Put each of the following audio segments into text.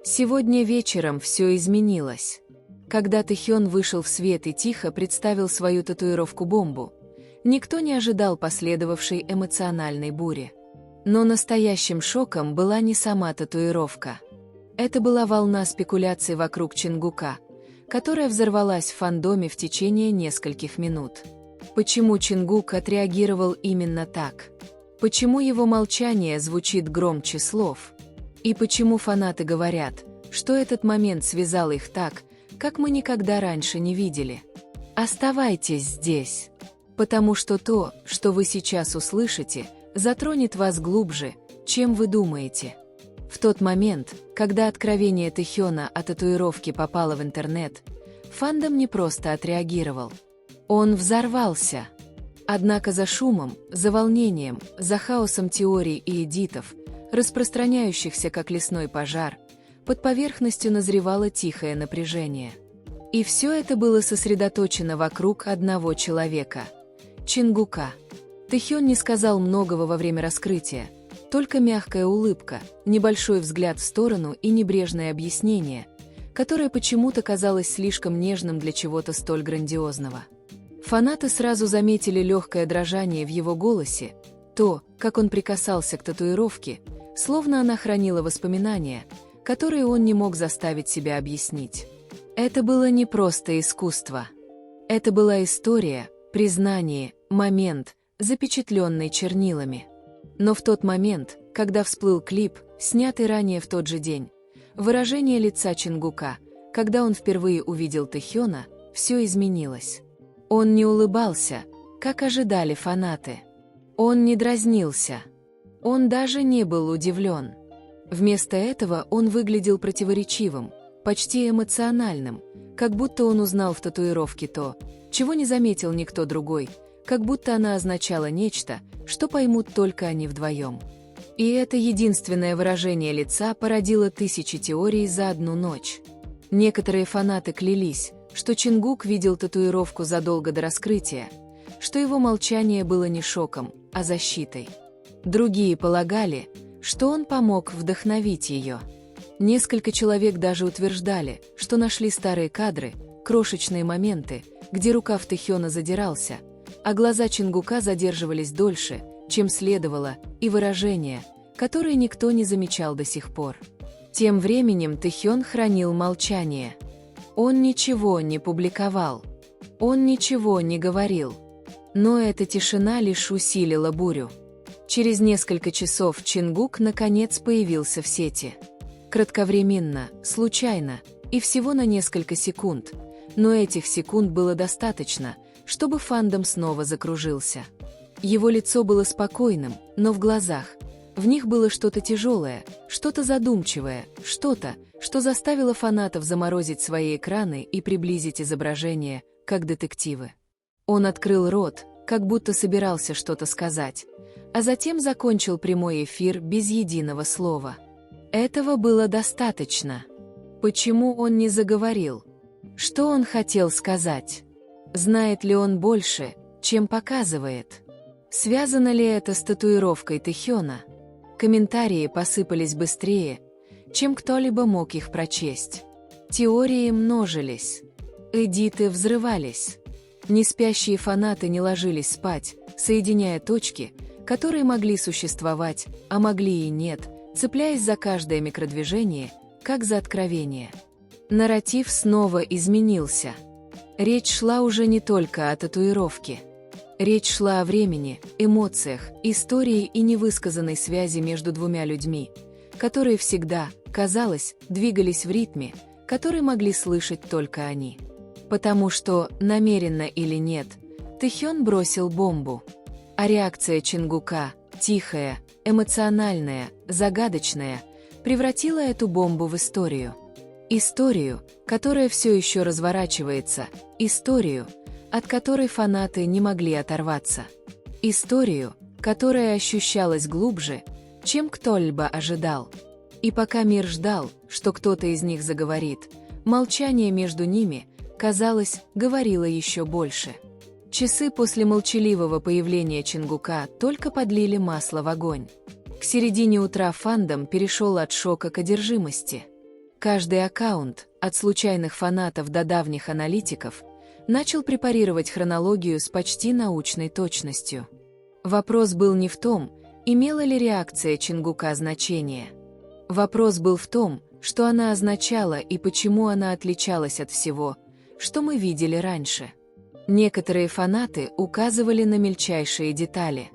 Сегодня вечером все изменилось. Когда Тэхён вышел в свет и тихо представил свою татуировку-бомбу, никто не ожидал последовавшей эмоциональной бури. Но настоящим шоком была не сама татуировка. Это была волна спекуляций вокруг Чингука, которая взорвалась в фандоме в течение нескольких минут. Почему Чингук отреагировал именно так? Почему его молчание звучит громче слов? И почему фанаты говорят, что этот момент связал их так, как мы никогда раньше не видели? Оставайтесь здесь, потому что то, что вы сейчас услышите, затронет вас глубже, чем вы думаете. В тот момент, когда откровение Тэхёна о татуировке попало в интернет, фандом не просто отреагировал. Он взорвался. Однако за шумом, за волнением, за хаосом теорий и эдитов, распространяющихся как лесной пожар, под поверхностью назревало тихое напряжение. И все это было сосредоточено вокруг одного человека – Чингука. Тэхён не сказал многого во время раскрытия, только мягкая улыбка, небольшой взгляд в сторону и небрежное объяснение, которое почему-то казалось слишком нежным для чего-то столь грандиозного. Фанаты сразу заметили легкое дрожание в его голосе, то, как он прикасался к татуировке, словно она хранила воспоминания, которые он не мог заставить себя объяснить. Это было не просто искусство. Это была история, признание, момент, запечатленный чернилами. Но в тот момент, когда всплыл клип, снятый ранее в тот же день, выражение лица Чингука, когда он впервые увидел Тэхёна, все изменилось. Он не улыбался, как ожидали фанаты. Он не дразнился. Он даже не был удивлен. Вместо этого он выглядел противоречивым, почти эмоциональным, как будто он узнал в татуировке то, чего не заметил никто другой, как будто она означала нечто, что поймут только они вдвоем. И это единственное выражение лица породило тысячи теорий за одну ночь. Некоторые фанаты клялись, что Чингук видел татуировку задолго до раскрытия, что его молчание было не шоком, а защитой. Другие полагали, что он помог вдохновить ее. Несколько человек даже утверждали, что нашли старые кадры, крошечные моменты, где рукав Тэхёна задирался, а глаза Чингука задерживались дольше, чем следовало, и выражения, которые никто не замечал до сих пор. Тем временем Тэхён хранил молчание. Он ничего не публиковал. Он ничего не говорил. Но эта тишина лишь усилила бурю. Через несколько часов Чингук наконец появился в сети. Кратковременно, случайно, и всего на несколько секунд, но этих секунд было достаточно, чтобы фандом снова закружился. Его лицо было спокойным, но в глазах, в них было что-то тяжелое, что-то задумчивое, что-то, что заставило фанатов заморозить свои экраны и приблизить изображение, как детективы. Он открыл рот, как будто собирался что-то сказать, а затем закончил прямой эфир без единого слова. Этого было достаточно. Почему он не заговорил? Что он хотел сказать? Знает ли он больше, чем показывает? Связано ли это с татуировкой Тэхёна? Комментарии посыпались быстрее, чем кто-либо мог их прочесть. Теории множились. Эдиты взрывались. Неспящие фанаты не ложились спать, соединяя точки, которые могли существовать, а могли и нет, цепляясь за каждое микродвижение, как за откровение. Нарратив снова изменился. Речь шла уже не только о татуировке. Речь шла о времени, эмоциях, истории и невысказанной связи между двумя людьми, которые всегда, казалось, двигались в ритме, который могли слышать только они. Потому что, намеренно или нет, Тэхён бросил бомбу. А реакция Чингука, тихая, эмоциональная, загадочная, превратила эту бомбу в историю. Историю, которая все еще разворачивается, историю, от которой фанаты не могли оторваться. Историю, которая ощущалась глубже, чем кто-либо ожидал. И пока мир ждал, что кто-то из них заговорит, молчание между ними, казалось, говорило еще больше. Часы после молчаливого появления Чингука только подлили масло в огонь. К середине утра фандом перешел от шока к одержимости. каждый аккаунт, от случайных фанатов до давних аналитиков, начал препарировать хронологию с почти научной точностью. Вопрос был не в том, имела ли реакция Чингука значение. Вопрос был в том, что она означала и почему она отличалась от всего, что мы видели раньше. Некоторые фанаты указывали на мельчайшие детали.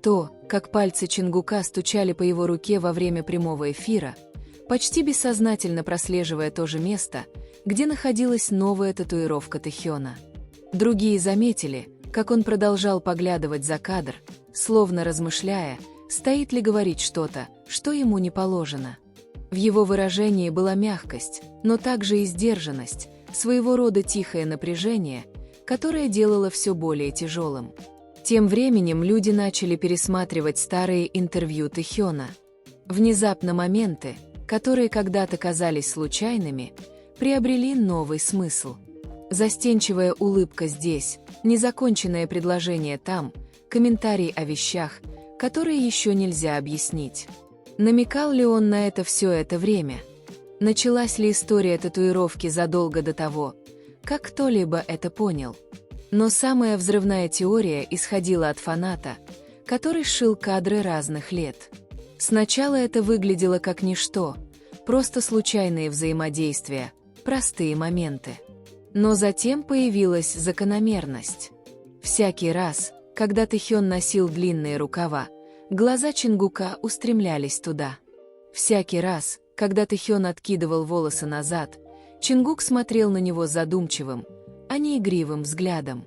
То, как пальцы Чингука стучали по его руке во время прямого эфира, почти бессознательно прослеживая то же место, где находилась новая татуировка Тэхёна. Другие заметили, как он продолжал поглядывать за кадр, словно размышляя, стоит ли говорить что-то, что ему не положено. В его выражении была мягкость, но также и сдержанность, своего рода тихое напряжение, которое делало все более тяжелым. Тем временем люди начали пересматривать старые интервью Тэхёна. Внезапно моменты, которые когда-то казались случайными, приобрели новый смысл. Застенчивая улыбка здесь, незаконченное предложение там, комментарий о вещах, которые еще нельзя объяснить. Намекал ли он на это все это время? Началась ли история татуировки задолго до того, как кто-либо это понял? Но самая взрывная теория исходила от фаната, который сшил кадры разных лет. Сначала это выглядело как ничто, просто случайные взаимодействия, простые моменты. Но затем появилась закономерность. Всякий раз, когда Тэхён носил длинные рукава, глаза Чингука устремлялись туда. Всякий раз, когда Тэхён откидывал волосы назад, Чингук смотрел на него задумчивым, а не игривым взглядом.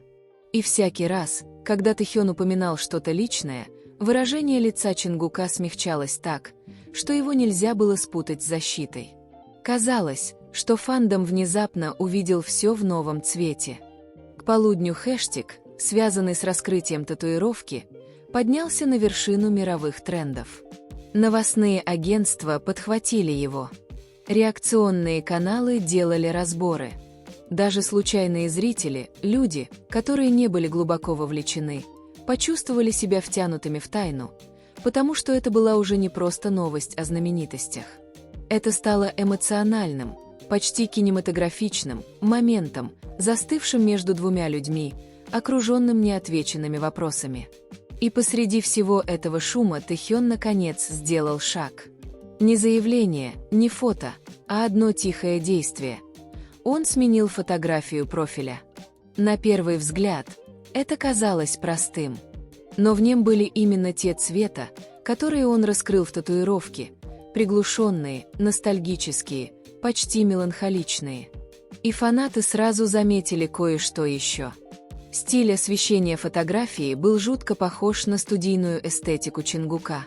И всякий раз, когда Тэхён упоминал что-то личное, выражение лица Чингука смягчалось так, что его нельзя было спутать с защитой. Казалось, что фандом внезапно увидел все в новом цвете. К полудню хэштег, связанный с раскрытием татуировки, поднялся на вершину мировых трендов. Новостные агентства подхватили его. Реакционные каналы делали разборы. Даже случайные зрители, люди, которые не были глубоко вовлечены, почувствовали себя втянутыми в тайну, потому что это была уже не просто новость о знаменитостях. Это стало эмоциональным, почти кинематографичным моментом, застывшим между двумя людьми, окруженным неотвеченными вопросами. И посреди всего этого шума Тэхён наконец сделал шаг. Не заявление, не фото, а одно тихое действие. Он сменил фотографию профиля. На первый взгляд, это казалось простым. Но в нем были именно те цвета, которые он раскрыл в татуировке, приглушенные, ностальгические, почти меланхоличные. И фанаты сразу заметили кое-что еще. Стиль освещения фотографии был жутко похож на студийную эстетику Чингука.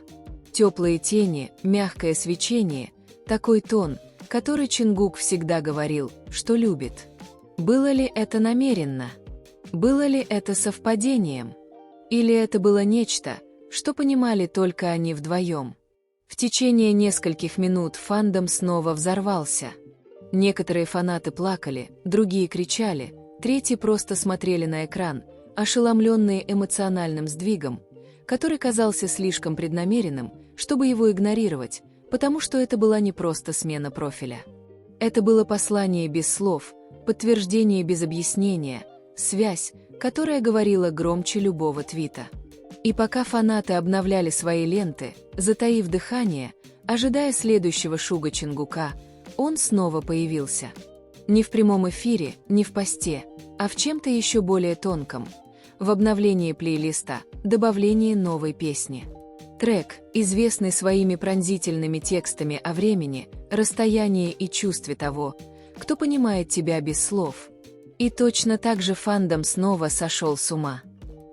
Теплые тени, мягкое свечение, такой тон, который Чингук всегда говорил, что любит. Было ли это намеренно? Было ли это совпадением? Или это было нечто, что понимали только они вдвоем? В течение нескольких минут фандом снова взорвался. Некоторые фанаты плакали, другие кричали, третьи просто смотрели на экран, ошеломленные эмоциональным сдвигом, который казался слишком преднамеренным, чтобы его игнорировать, потому что это была не просто смена профиля. Это было послание без слов, подтверждение без объяснения, связь, которая говорила громче любого твита. И пока фанаты обновляли свои ленты, затаив дыхание, ожидая следующего шуга Чингука, он снова появился. Не в прямом эфире, не в посте, а в чем-то еще более тонком. В обновлении плейлиста, добавлении новой песни. Трек, известный своими пронзительными текстами о времени, расстоянии и чувстве того, кто понимает тебя без слов. И точно так же фандом снова сошел с ума.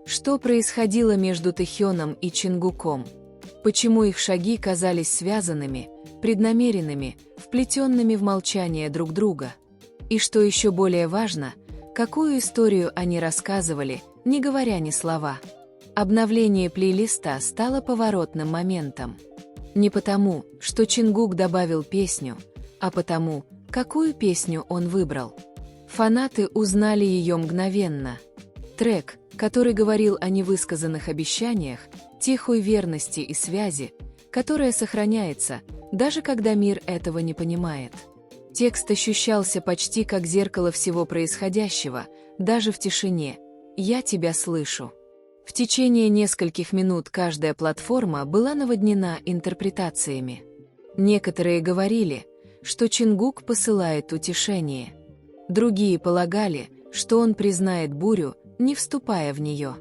Что происходило между Тэхёном и Чингуком? Почему их шаги казались связанными, преднамеренными, вплетенными в молчание друг друга? И что еще более важно, какую историю они рассказывали, не говоря ни слова? Обновление плейлиста стало поворотным моментом. Не потому, что Чингук добавил песню, а потому, какую песню он выбрал. Фанаты узнали ее мгновенно. Трек, который говорил о невысказанных обещаниях, тихой верности и связи, которая сохраняется, даже когда мир этого не понимает. Текст ощущался почти как зеркало всего происходящего, даже в тишине. «Я тебя слышу». В течение нескольких минут каждая платформа была наводнена интерпретациями. Некоторые говорили, что Чингук посылает утешение. Другие полагали, что он признает бурю, не вступая в нее.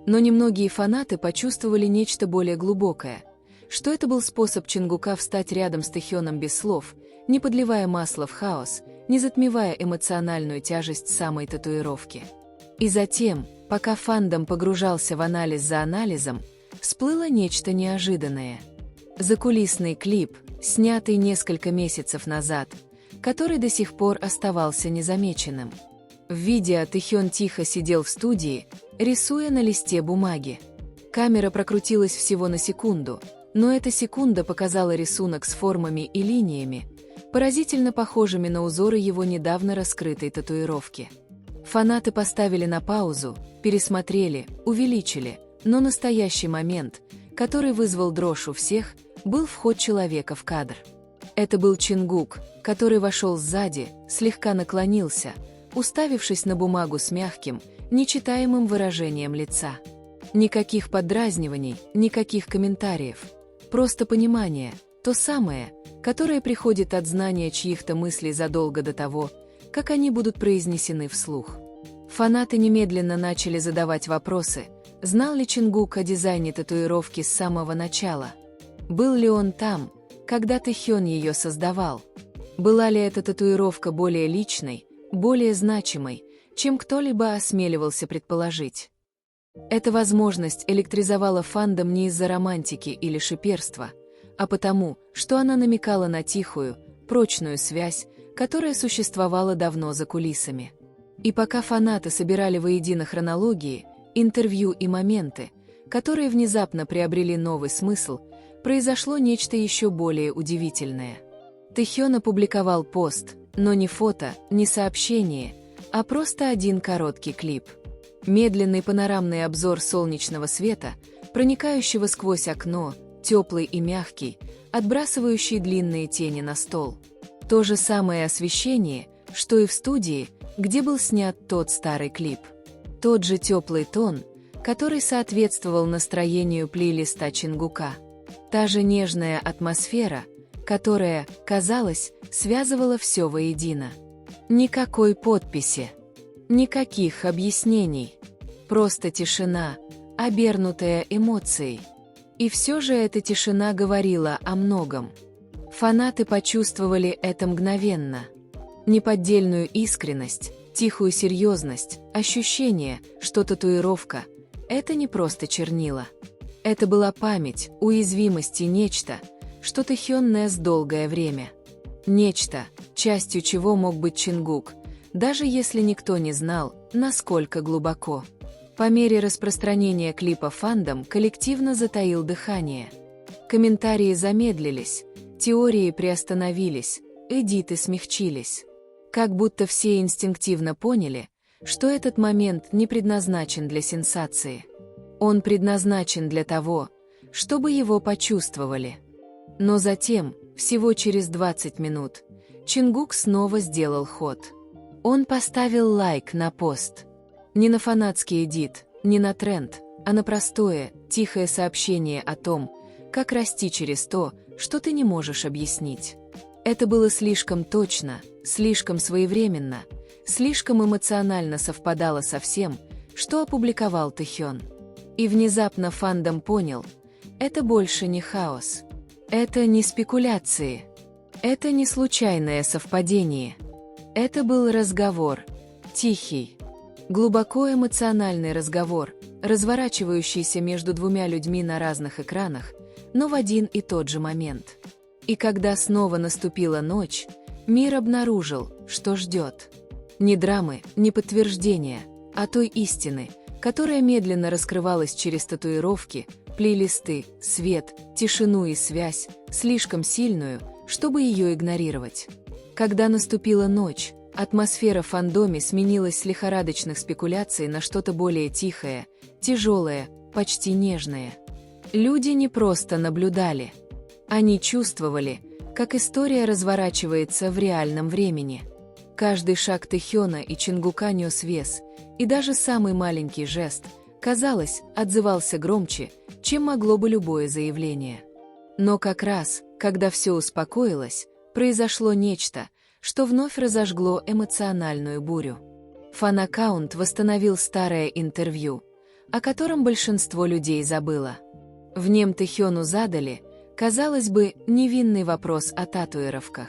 Но немногие фанаты почувствовали нечто более глубокое, что это был способ Чингука встать рядом с Тэхёном без слов, не подливая масла в хаос, не затмевая эмоциональную тяжесть самой татуировки. И затем, пока фандом погружался в анализ за анализом, всплыло нечто неожиданное. Закулисный клип, снятый несколько месяцев назад, который до сих пор оставался незамеченным. В видео Тэхён тихо сидел в студии, рисуя на листе бумаги. Камера прокрутилась всего на секунду, но эта секунда показала рисунок с формами и линиями, поразительно похожими на узоры его недавно раскрытой татуировки. Фанаты поставили на паузу, пересмотрели, увеличили, но настоящий момент, который вызвал дрожь у всех, был вход человека в кадр. Это был Чингук, который вошел сзади, слегка наклонился, уставившись на бумагу с мягким, нечитаемым выражением лица. Никаких поддразниваний, никаких комментариев. Просто понимание, то самое, которое приходит от знания чьих-то мыслей задолго до того, как они будут произнесены вслух. Фанаты немедленно начали задавать вопросы, знал ли Чингук о дизайне татуировки с самого начала? Был ли он там, когда Тэхён ее создавал? Была ли эта татуировка более личной, более значимой, чем кто-либо осмеливался предположить? Эта возможность электризовала фандом не из-за романтики или шиперства, а потому, что она намекала на тихую, прочную связь, которая существовала давно за кулисами. И пока фанаты собирали воедино хронологии, интервью и моменты, которые внезапно приобрели новый смысл, произошло нечто еще более удивительное. Тэхён опубликовал пост, но не фото, не сообщение, а просто один короткий клип. Медленный панорамный обзор солнечного света, проникающего сквозь окно, теплый и мягкий, отбрасывающий длинные тени на стол. То же самое освещение, что и в студии, где был снят тот старый клип. Тот же теплый тон, который соответствовал настроению плейлиста Чингука. Та же нежная атмосфера, которая, казалось, связывала все воедино. Никакой подписи, никаких объяснений, просто тишина, обернутая эмоцией. И все же эта тишина говорила о многом. Фанаты почувствовали это мгновенно. Неподдельную искренность, тихую серьезность, ощущение, что татуировка — это не просто чернила. Это была память, уязвимость и нечто, что Тэхён нес долгое время. Нечто, частью чего мог быть Чингук, даже если никто не знал, насколько глубоко. По мере распространения клипа фандом коллективно затаил дыхание. Комментарии замедлились, теории приостановились, эдиты смягчились. Как будто все инстинктивно поняли, что этот момент не предназначен для сенсации. Он предназначен для того, чтобы его почувствовали. Но затем, всего через 20 минут, Чингук снова сделал ход. Он поставил лайк на пост. Не на фанатский эдит, не на тренд, а на простое, тихое сообщение о том, как расти через то, что ты не можешь объяснить. Это было слишком точно, слишком своевременно, слишком эмоционально совпадало со всем, что опубликовал Тэхён. И внезапно фандом понял, это больше не хаос. Это не спекуляции. Это не случайное совпадение. Это был разговор. Тихий. Глубоко эмоциональный разговор, разворачивающийся между двумя людьми на разных экранах, но в один и тот же момент. И когда снова наступила ночь, мир обнаружил, что ждет. Не драмы, не подтверждения, а той истины, которая медленно раскрывалась через татуировки, плейлисты, свет, тишину и связь, слишком сильную, чтобы ее игнорировать. Когда наступила ночь, атмосфера в фандоме сменилась с лихорадочных спекуляций на что-то более тихое, тяжелое, почти нежное. Люди не просто наблюдали. Они чувствовали, как история разворачивается в реальном времени. Каждый шаг Тэхёна и Чингука нес вес, и даже самый маленький жест, казалось, отзывался громче, чем могло бы любое заявление. Но как раз, когда все успокоилось, произошло нечто, что вновь разожгло эмоциональную бурю. Фан-аккаунт восстановил старое интервью, о котором большинство людей забыло. В нем Тэхёну задали, казалось бы, невинный вопрос о татуировках.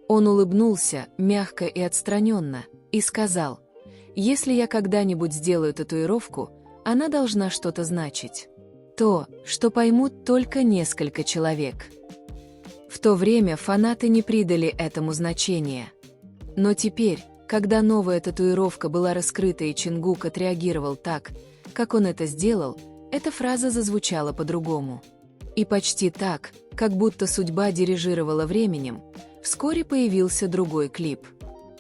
Он улыбнулся, мягко и отстраненно, и сказал: «Если я когда-нибудь сделаю татуировку, она должна что-то значить. То, что поймут только несколько человек». В то время фанаты не придали этому значения. Но теперь, когда новая татуировка была раскрыта и Чингук отреагировал так, как он это сделал, эта фраза зазвучала по-другому. И почти так, как будто судьба дирижировала временем, вскоре появился другой клип.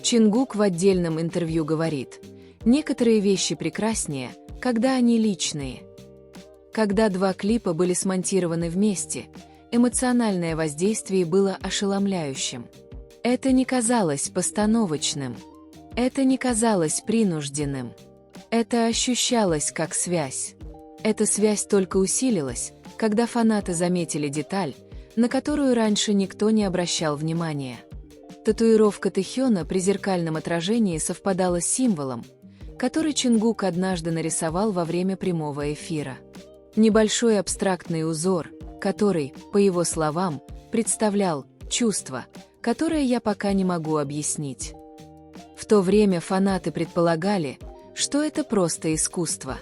Чингук в отдельном интервью говорит: «Некоторые вещи прекраснее, когда они личные». Когда два клипа были смонтированы вместе, эмоциональное воздействие было ошеломляющим. Это не казалось постановочным. Это не казалось принужденным. Это ощущалось как связь. Эта связь только усилилась, когда фанаты заметили деталь, на которую раньше никто не обращал внимания. Татуировка Тэхёна при зеркальном отражении совпадала с символом, который Чингук однажды нарисовал во время прямого эфира. Небольшой абстрактный узор, который, по его словам, представлял чувство, которое я пока не могу объяснить. В то время фанаты предполагали, что это просто искусство.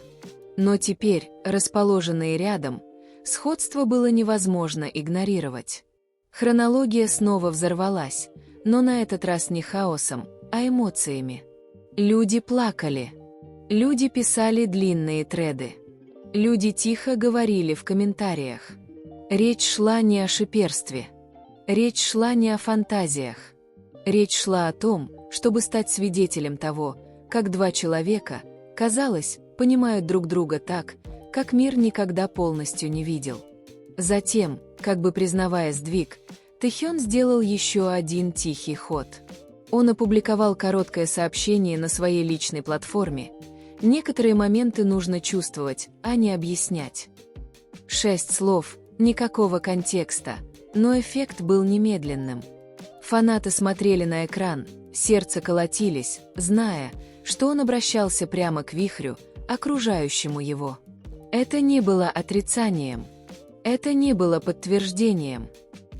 Но теперь, расположенные рядом, сходство было невозможно игнорировать. Хронология снова взорвалась, но на этот раз не хаосом, а эмоциями. Люди плакали. Люди писали длинные треды. Люди тихо говорили в комментариях. Речь шла не о шиперстве. Речь шла не о фантазиях. Речь шла о том, чтобы стать свидетелем того, как два человека, казалось, понимают друг друга так, как мир никогда полностью не видел. Затем, как бы признавая сдвиг, Тэхён сделал еще один тихий ход. Он опубликовал короткое сообщение на своей личной платформе. Некоторые моменты нужно чувствовать, а не объяснять. 6 слов, никакого контекста, но эффект был немедленным. Фанаты смотрели на экран, сердце колотились, зная, что он обращался прямо к вихрю, окружающему его. Это не было отрицанием. Это не было подтверждением.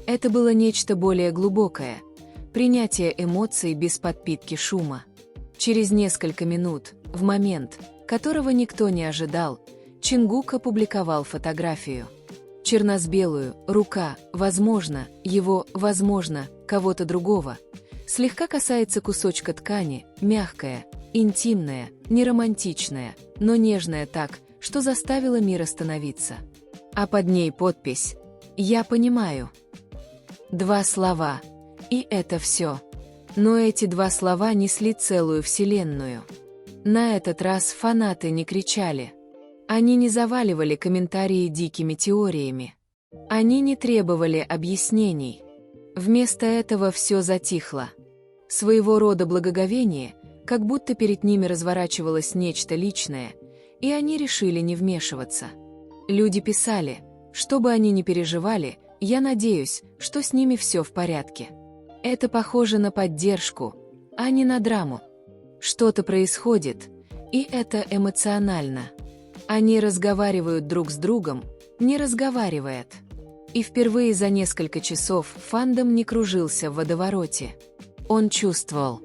Это было нечто более глубокое. Принятие эмоций без подпитки шума. Через несколько минут, в момент, которого никто не ожидал, Чингук опубликовал фотографию. Черно-белую, рука, возможно, его, возможно, кого-то другого. Слегка касается кусочка ткани, мягкая, интимная, не романтичная, но нежная так, что заставила мир остановиться. А под ней подпись «Я понимаю». 2 слова. И это все. Но эти 2 слова несли целую вселенную. На этот раз фанаты не кричали. Они не заваливали комментарии дикими теориями. Они не требовали объяснений. Вместо этого все затихло. Своего рода благоговение, как будто перед ними разворачивалось нечто личное, и они решили не вмешиваться. Люди писали: что бы они ни переживали, я надеюсь, что с ними все в порядке. Это похоже на поддержку, а не на драму. Что-то происходит, и это эмоционально. Они разговаривают друг с другом, не разговаривая. И впервые за несколько часов фандом не кружился в водовороте. Он чувствовал.